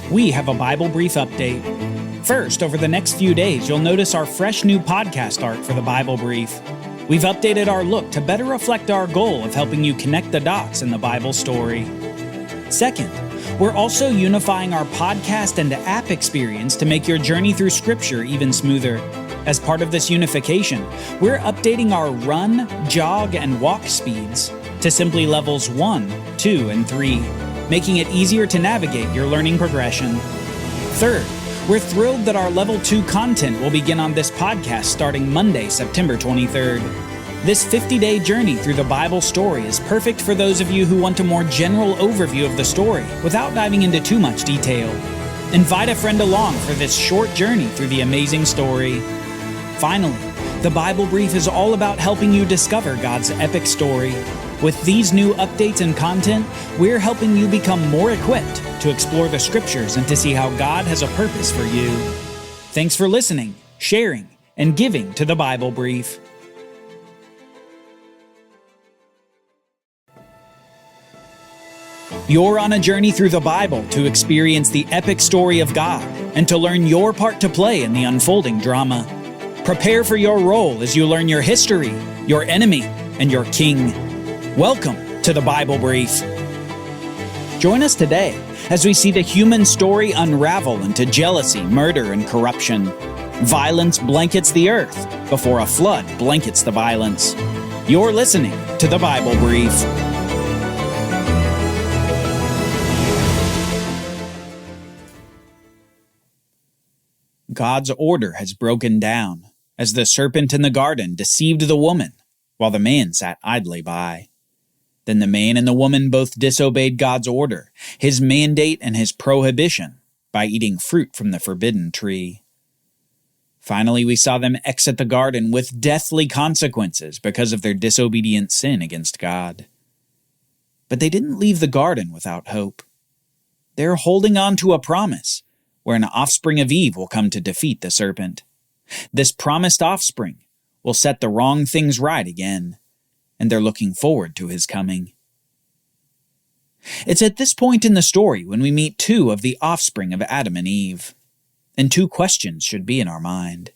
we have a Bible Brief update. First, over the next few days, you'll notice our fresh new podcast art for the Bible Brief. We've updated our look to better reflect our goal of helping you connect the dots in the Bible story. Second, we're also unifying our podcast and app experience to make your journey through Scripture even smoother. As part of this unification, we're updating our run, jog, and walk speeds to simply levels 1, 2, and 3, making it easier to navigate your learning progression. Third, we're thrilled that our Level 2 content will begin on this podcast starting Monday, September 23rd. This 50-day journey through the Bible story is perfect for those of you who want a more general overview of the story without diving into too much detail. Invite a friend along for this short journey through the amazing story. Finally, the Bible Brief is all about helping you discover God's epic story. With these new updates and content, we're helping you become more equipped to explore the Scriptures and to see how God has a purpose for you. Thanks for listening, sharing, and giving to the Bible Brief. You're on a journey through the Bible to experience the epic story of God and to learn your part to play in the unfolding drama. Prepare for your role as you learn your history, your enemy, and your king. Welcome to the Bible Brief. Join us today as we see the human story unravel into jealousy, murder, and corruption. Violence blankets the earth before a flood blankets the violence. You're listening to the Bible Brief. God's order has broken down as the serpent in the garden deceived the woman while the man sat idly by. Then the man and the woman both disobeyed God's order, his mandate and his prohibition, by eating fruit from the forbidden tree. Finally, we saw them exit the garden with deathly consequences because of their disobedient sin against God. But they didn't leave the garden without hope. They're holding on to a promise where an offspring of Eve will come to defeat the serpent. This promised offspring will set the wrong things right again, and they're looking forward to his coming. It's at this point in the story when we meet two of the offspring of Adam and Eve, and two questions should be in our mind.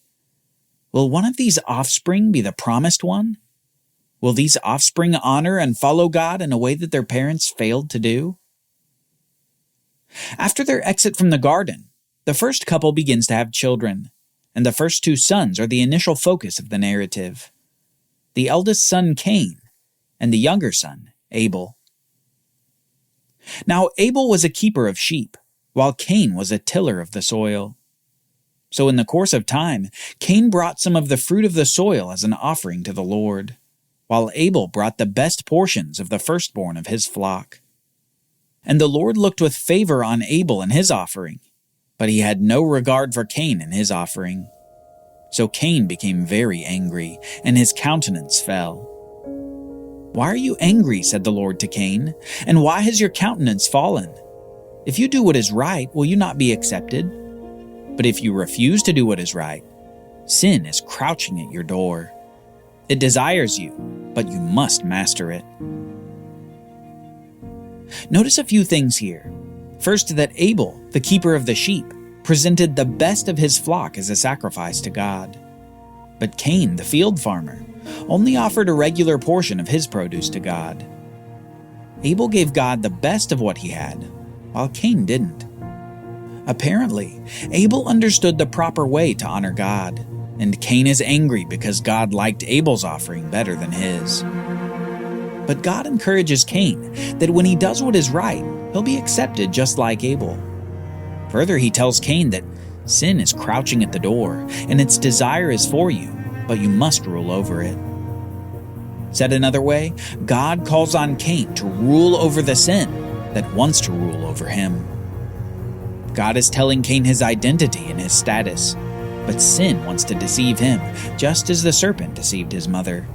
Will one of these offspring be the promised one? Will these offspring honor and follow God in a way that their parents failed to do? After their exit from the garden, the first couple begins to have children, and the first two sons are the initial focus of the narrative. The eldest son, Cain, and the younger son, Abel. Now, Abel was a keeper of sheep, while Cain was a tiller of the soil. So in the course of time, Cain brought some of the fruit of the soil as an offering to the Lord, while Abel brought the best portions of the firstborn of his flock. And the Lord looked with favor on Abel and his offering, but he had no regard for Cain and his offering. So Cain became very angry, and his countenance fell. "Why are you angry?" said the Lord to Cain, "and why has your countenance fallen? If you do what is right, will you not be accepted? But if you refuse to do what is right, sin is crouching at your door. It desires you, but you must master it." Notice a few things here. First, that Abel, the keeper of the sheep, presented the best of his flock as a sacrifice to God. But Cain, the field farmer, only offered a regular portion of his produce to God. Abel gave God the best of what he had, while Cain didn't. Apparently, Abel understood the proper way to honor God, and Cain is angry because God liked Abel's offering better than his. But God encourages Cain that when he does what is right, he'll be accepted just like Abel. Further, he tells Cain that sin is crouching at the door, and its desire is for you, but you must rule over it. Said another way, God calls on Cain to rule over the sin that wants to rule over him. God is telling Cain his identity and his status, but sin wants to deceive him, just as the serpent deceived his mother.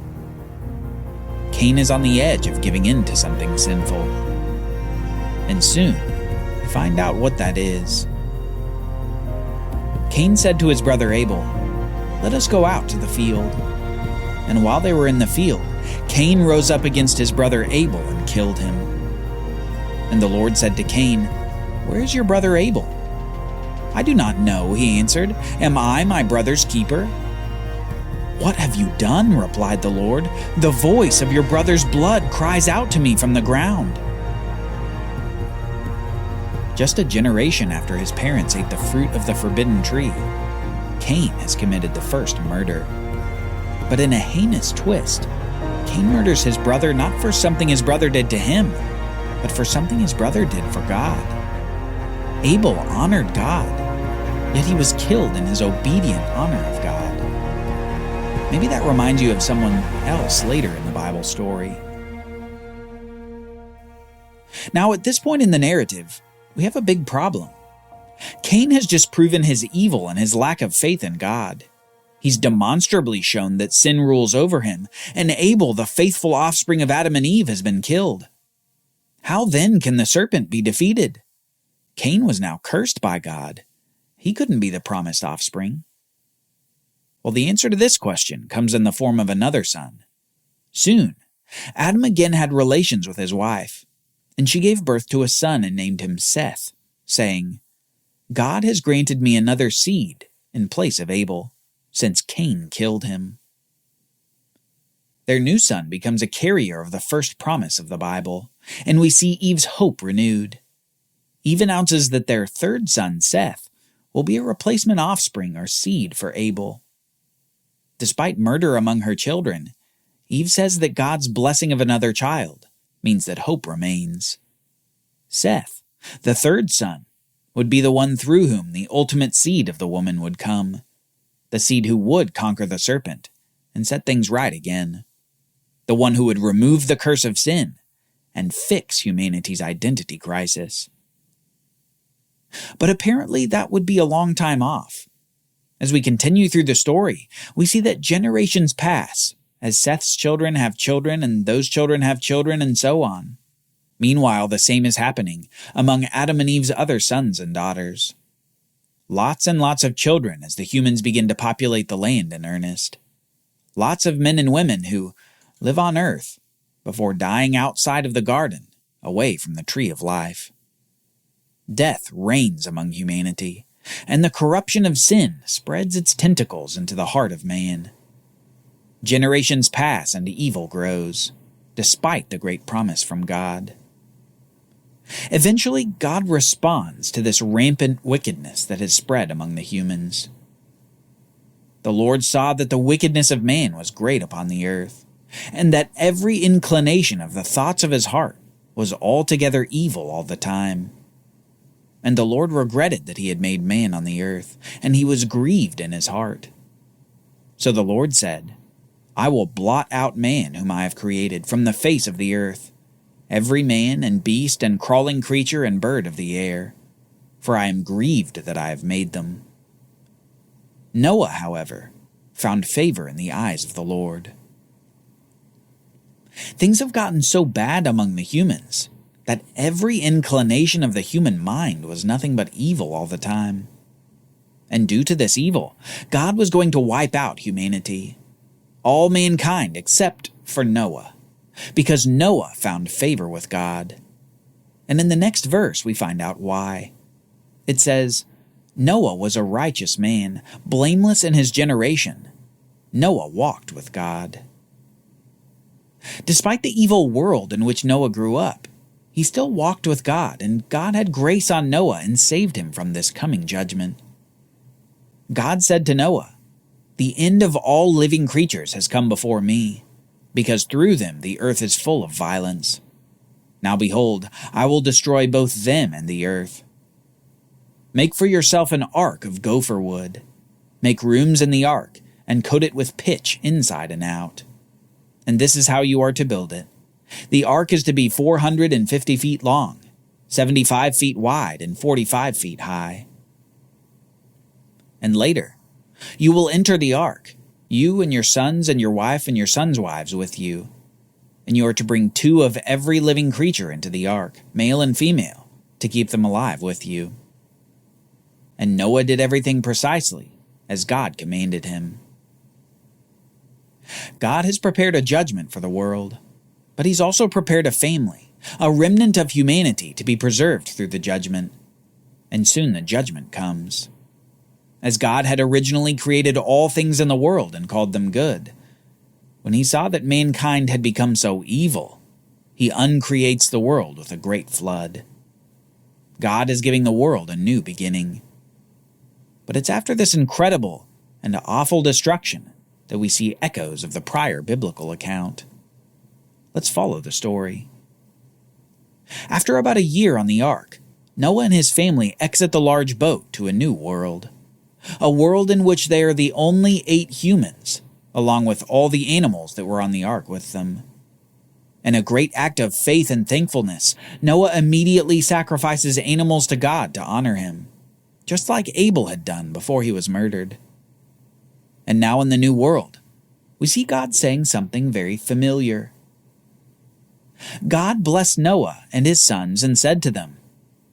Cain is on the edge of giving in to something sinful. And soon, find out what that is. Cain said to his brother Abel, "Let us go out to the field." And while they were in the field, Cain rose up against his brother Abel and killed him. And the Lord said to Cain, "Where is your brother Abel?" "I do not know," he answered. "Am I my brother's keeper?" "What have you done?" replied the Lord. "The voice of your brother's blood cries out to me from the ground." Just a generation after his parents ate the fruit of the forbidden tree, Cain has committed the first murder. But in a heinous twist, Cain murders his brother not for something his brother did to him, but for something his brother did for God. Abel honored God, yet he was killed in his obedient honor of God. Maybe that reminds you of someone else later in the Bible story. Now, at this point in the narrative, we have a big problem. Cain has just proven his evil and his lack of faith in God. He's demonstrably shown that sin rules over him, and Abel, the faithful offspring of Adam and Eve, has been killed. How then can the serpent be defeated? Cain was now cursed by God. He couldn't be the promised offspring. Well, the answer to this question comes in the form of another son. Soon, Adam again had relations with his wife, and she gave birth to a son and named him Seth, saying, "God has granted me another seed in place of Abel, since Cain killed him." Their new son becomes a carrier of the first promise of the Bible, and we see Eve's hope renewed. Eve announces that their third son, Seth, will be a replacement offspring or seed for Abel. Despite murder among her children, Eve says that God's blessing of another child means that hope remains. Seth, the third son, would be the one through whom the ultimate seed of the woman would come, the seed who would conquer the serpent and set things right again, the one who would remove the curse of sin and fix humanity's identity crisis. But apparently that would be a long time off. As we continue through the story, we see that generations pass, as Seth's children have children, and those children have children, and so on. Meanwhile, the same is happening among Adam and Eve's other sons and daughters. Lots and lots of children as the humans begin to populate the land in earnest. Lots of men and women who live on earth before dying outside of the garden, away from the tree of life. Death reigns among humanity, and the corruption of sin spreads its tentacles into the heart of man. Generations pass and evil grows, despite the great promise from God. Eventually, God responds to this rampant wickedness that has spread among the humans. The Lord saw that the wickedness of man was great upon the earth, and that every inclination of the thoughts of his heart was altogether evil all the time. And the Lord regretted that he had made man on the earth, and he was grieved in his heart. So the Lord said, "I will blot out man whom I have created from the face of the earth, every man and beast and crawling creature and bird of the air, for I am grieved that I have made them." Noah, however, found favor in the eyes of the Lord. Things have gotten so bad among the humans that every inclination of the human mind was nothing but evil all the time. And due to this evil, God was going to wipe out humanity, all mankind except for Noah, because Noah found favor with God. And in the next verse, we find out why. It says, "Noah was a righteous man, blameless in his generation. Noah walked with God." Despite the evil world in which Noah grew up, he still walked with God, and God had grace on Noah and saved him from this coming judgment. God said to Noah, "The end of all living creatures has come before me, because through them the earth is full of violence. Now behold, I will destroy both them and the earth. Make for yourself an ark of gopher wood. Make rooms in the ark, and coat it with pitch inside and out. And this is how you are to build it. The ark is to be 450 feet long, 75 feet wide, and 45 feet high. And later, you will enter the ark, you and your sons and your wife and your sons' wives with you. And you are to bring 2 of every living creature into the ark, male and female, to keep them alive with you." And Noah did everything precisely as God commanded him. God has prepared a judgment for the world, but he's also prepared a family, a remnant of humanity to be preserved through the judgment. and soon the judgment comes. As God had originally created all things in the world and called them good, when he saw that mankind had become so evil, he uncreates the world with a great flood. God is giving the world a new beginning. But it's after this incredible and awful destruction that we see echoes of the prior biblical account. Let's follow the story. After about a year on the ark, Noah and his family exit the large boat to a new world. A world in which they are the only 8 humans, along with all the animals that were on the ark with them. In a great act of faith and thankfulness, Noah immediately sacrifices animals to God to honor him, just like Abel had done before he was murdered. And now in the new world, we see God saying something very familiar. God blessed Noah and his sons and said to them,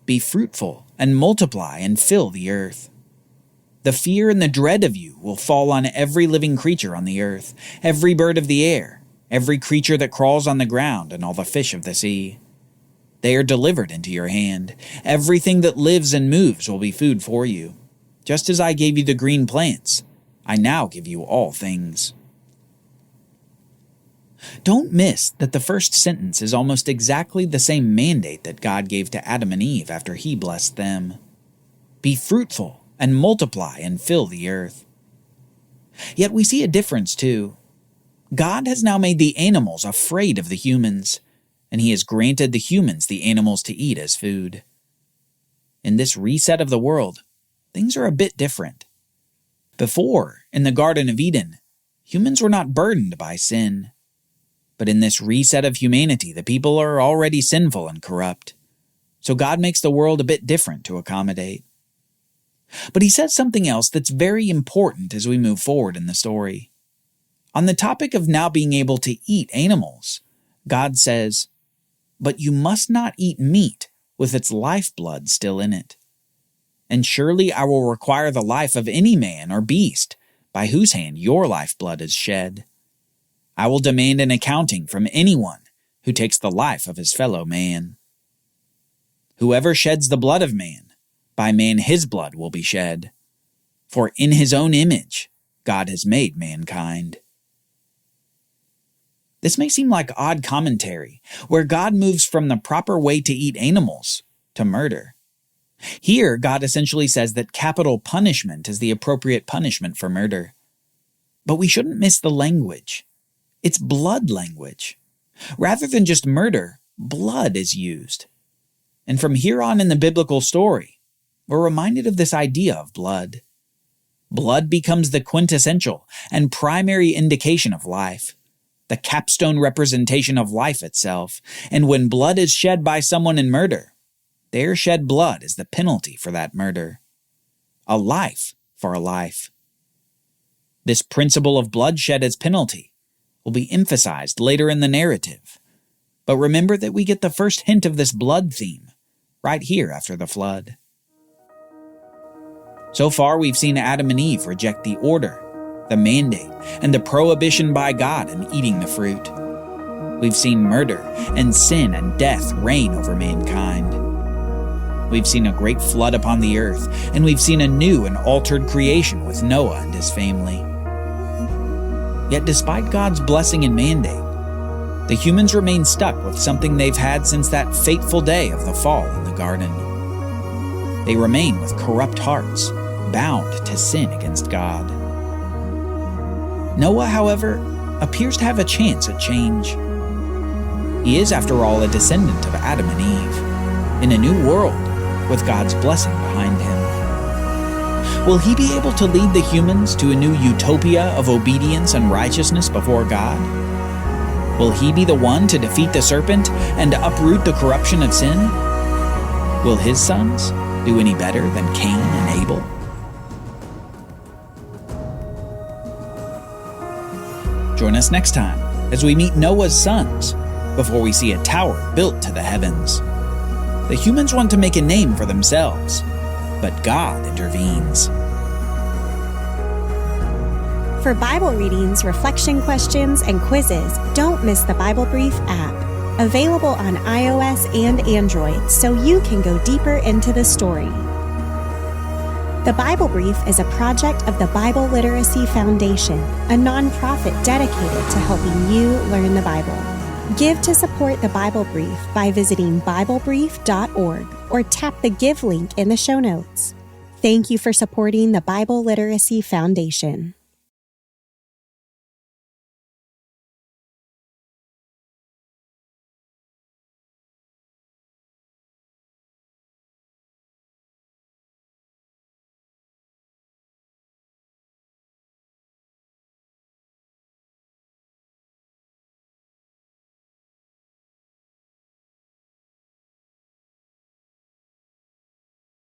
"Be fruitful and multiply and fill the earth. The fear and the dread of you will fall on every living creature on the earth, every bird of the air, every creature that crawls on the ground, and all the fish of the sea. They are delivered into your hand. Everything that lives and moves will be food for you. Just as I gave you the green plants, I now give you all things." Don't miss that the first sentence is almost exactly the same mandate that God gave to Adam and Eve after he blessed them. Be fruitful and multiply and fill the earth. Yet we see a difference too. God has now made the animals afraid of the humans, and he has granted the humans the animals to eat as food. In this reset of the world, things are a bit different. Before, in the Garden of Eden, humans were not burdened by sin. But in this reset of humanity, the people are already sinful and corrupt. So God makes the world a bit different to accommodate. But he says something else that's very important as we move forward in the story. On the topic of now being able to eat animals, God says, "But you must not eat meat with its lifeblood still in it. And surely I will require the life of any man or beast by whose hand your lifeblood is shed. I will demand an accounting from anyone who takes the life of his fellow man. Whoever sheds the blood of man, by man his blood will be shed. For in his own image God has made mankind." This may seem like odd commentary, where God moves from the proper way to eat animals to murder. Here, God essentially says that capital punishment is the appropriate punishment for murder. But we shouldn't miss the language. It's blood language. Rather than just murder, blood is used. And from here on in the biblical story, we're reminded of this idea of blood. Blood becomes the quintessential and primary indication of life, the capstone representation of life itself. And when blood is shed by someone in murder, their shed blood is the penalty for that murder. A life for a life. This principle of bloodshed as penalty will be emphasized later in the narrative. But remember that we get the first hint of this blood theme right here after the flood. So far, we've seen Adam and Eve reject the order, the mandate, and the prohibition by God in eating the fruit. We've seen murder and sin and death reign over mankind. We've seen a great flood upon the earth, and we've seen a new and altered creation with Noah and his family. Yet despite God's blessing and mandate, the humans remain stuck with something they've had since that fateful day of the fall in the garden. They remain with corrupt hearts, bound to sin against God. Noah, however, appears to have a chance at change. He is, after all, a descendant of Adam and Eve, in a new world with God's blessing behind him. Will he be able to lead the humans to a new utopia of obedience and righteousness before God? Will he be the one to defeat the serpent and uproot the corruption of sin? Will his sons do any better than Cain and Abel? Join us next time as we meet Noah's sons before we see a tower built to the heavens. The humans want to make a name for themselves, but God intervenes. For Bible readings, reflection questions, and quizzes, don't miss the Bible Brief app. Available on iOS and Android so you can go deeper into the story. The Bible Brief is a project of the Bible Literacy Foundation, a nonprofit dedicated to helping you learn the Bible. Give to support the Bible Brief by visiting BibleBrief.org or tap the Give link in the show notes. Thank you for supporting the Bible Literacy Foundation.